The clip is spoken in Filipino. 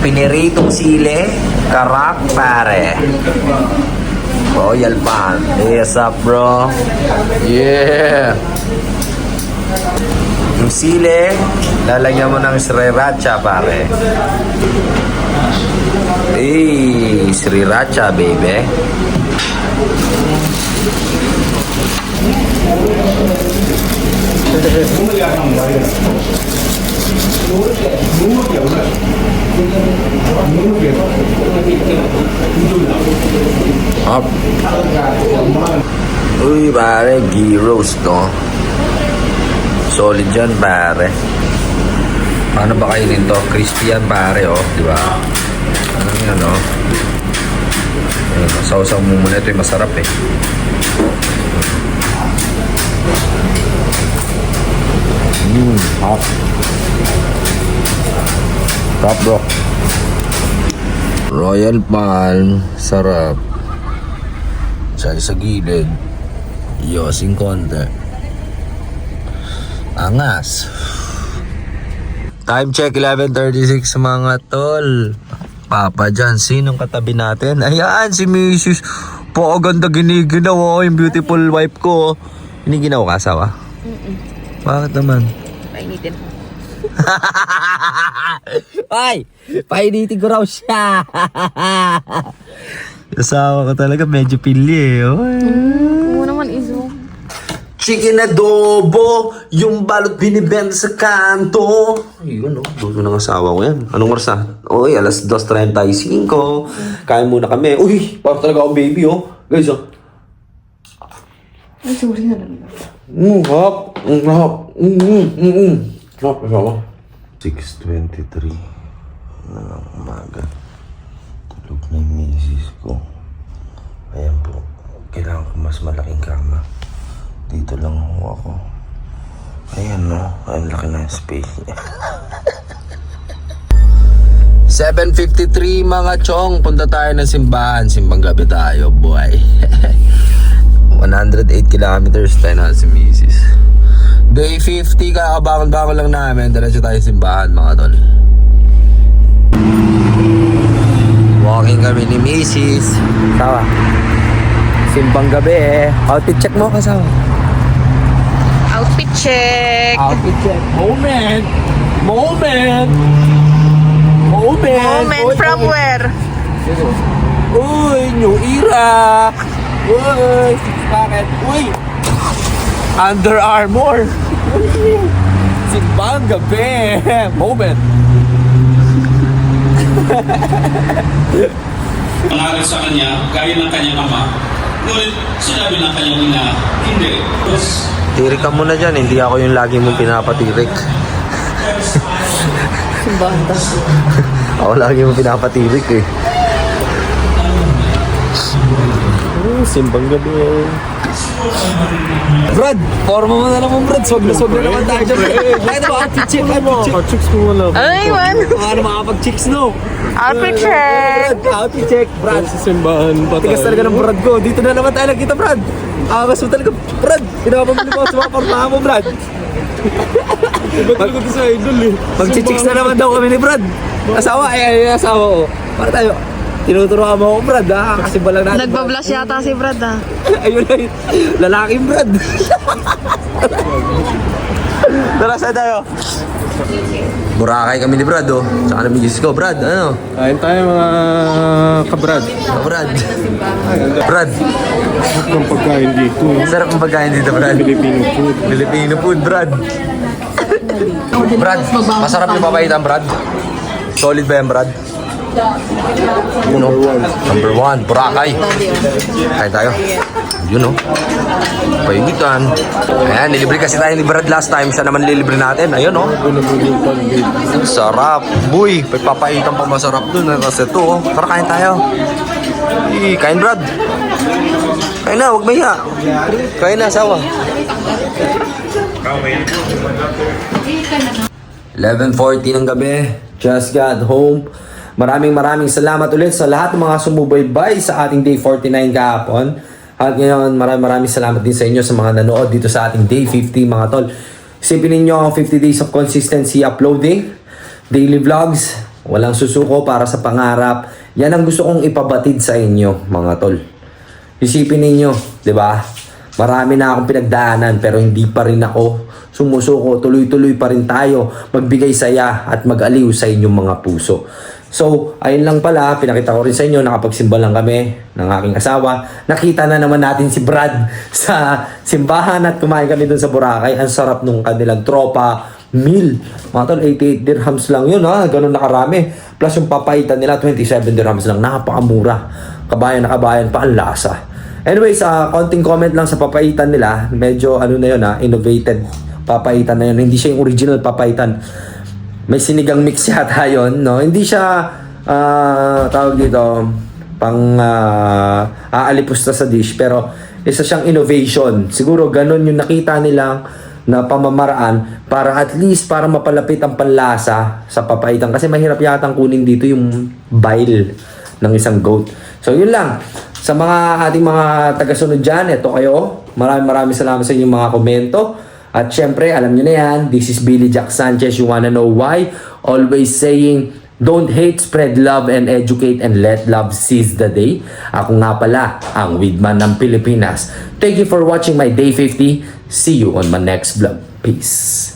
Piniritong sili, karak pare. Royal pan. Yes up bro. Yeah. Yung sili, lalagyan mo ng sriracha pare. Sriracha baby. Up. Uy pare, gyros to. Solid yan pare. Paano ba kainin to? Crispy yan pare oh, di ba? Ano yan oh? Sausaw mo muna ito, yung masarap eh. Hot. Top bro. Royal pan, sarap. Sa gilid. Yosing konti. Angas. Time check 11:36 mga tol. Papa dyan, sinong katabi natin? Ayan, si Mrs. Ganda giniginaw oh, yung beautiful wife ko. Giniginaw ka, asawa? Bakit naman? Painitin ko. Ay! Painitin ko raw siya! Asawa ko talaga, medyo pili eh. Oo naman, iso. Chicken adobo, yung balot binibenta sa kanto. Ayun oh, doon ng asawa ko yan. Anong oras na? Uy, alas 2:35. Kain muna kami. Uy, parang talaga ako baby oh. Guys oh. Ay, sorry na lang. Hap. Hap, asawa. 6:23 na ng umaga. Tulog na yung misis ko. Ayan po, kailangan ko mas malaking kama. Dito lang ho ako. Ayan no, ang laki na yung space niya. 7:53 mga chong, punta tayo ng simbahan. Simbang gabi tayo, boy. 108 kilometers tayo na si Mrs. Day 50, kakabangon-bangon lang namin. Diretso tayo simbahan mga tol. Walking kami ni Mrs. Sawa. Simbang gabi eh. Outfit check mo kasawa. Outfit check. Outfit check. Moment From where? Uy, New Era. Uy, six packet. Uy, Under Armour. Simbang gabi. Moment. Pangaral sa kanya, gaya ng kanyang ama. Ngunit sinabi ng kanyang ina, hindi. Tirik ka muna dyan, hindi ako yung lagi mong pinapatirik. Simbahan daw. Ako lagi mong pinapatirik eh. Simbang gabi. Brad, forma mo na naman Brad. Swag na naman tayo dyan. Kaya na outfit check mo. Chicks mo wala. Ay, man. Ano makapag-chicks no? Outfit check. Outfit check, Brad. Sa simbahan pa tayo. Tigas talaga ng Brad ko. Dito na naman tayo nagkita, Brad. Angas mo talaga, Brad. Pinapabili mo sa mga pormahan mo, Brad. Ba't talaga ito sa idol eh? Mag-chicks na naman daw kami ni Brad. Asawa, ay asawa ko. Para tayo. Tinuturuan mo ako, Brad, ha? Kasi balang natin. Nagbablush yata si Brad, ha? Ayun na yun. Lalaking Brad. Tara, saan tayo? Boracay kami ni Brad, oh. Saka namin Diyos ko, Brad, ano? Kain tayo mga kabrad. Brad. Brad. Sarap ng pagkain dito. Sarap ang pagkain dito, Brad. Filipino food. Filipino food, Brad. Brad, masarap yung papaitan, Brad. Solid ba yan, Brad? Yun o. Number 1, Boracay. Kain tayo. Yun o. Painitan. Ayan, nilibre kasi tayo ni Brad last time. Siya naman nililibre natin. Ayun o. Sarap. Boy, papaitan pa masarap dun. Kasi ito o. Tara, kain tayo. Kain, Brad. Kain na, huwag mahiya. Kain na, asawa. 11:40 ng gabi. Just got home. Maraming salamat ulit sa lahat ng mga sumubaybay sa ating Day 49 kahapon. At ngayon, maraming salamat din sa inyo sa mga nanood dito sa ating Day 50 mga tol. Isipin ninyo ang 50 days of consistency uploading, daily vlogs, Walang susuko para sa pangarap. Yan ang gusto kong ipabatid sa inyo, mga tol. Isipin ninyo, di ba? Marami na akong pinagdaanan pero hindi pa rin ako sumusuko. Tuloy-tuloy pa rin tayo magbigay saya at mag-aliw sa inyong mga puso. So, ayun lang pala, pinakita ko rin sa inyo, nakapagsimba lang kami ng aking asawa. Nakita na naman natin si Brad sa simbahan at kumain kami dun sa Boracay. Ang sarap nung kanilang tropa meal. Mga tol, 88 dirhams lang yun ha, ganun na karami. Plus yung papaitan nila, 27 dirhams lang, napakamura. Kabayan na kabayan pa, ang lasa. Anyways, konting comment lang sa papaitan nila. Medyo ano na yun innovated papaitan na yun. Hindi siya yung original papaitan. May sinigang mix yata yun, no? Hindi siya, tawag dito, pang aalipusta sa dish. Pero isa siyang innovation. Siguro ganun yung nakita nilang na pamamaraan para at least para mapalapit ang panlasa sa papaitan. Kasi mahirap yatang kunin dito yung bile ng isang goat. So yun lang. Sa mga ating mga tagasunod dyan, ito kayo. Maraming salamat sa inyong mga komento. At syempre, alam nyo na yan, this is Billy Jack Sanchez. You wanna know why? Always saying, don't hate, spread love, and educate, and let love seize the day. Ako nga pala, ang Weedman ng Pilipinas. Thank you for watching my Day 50. See you on my next vlog. Peace.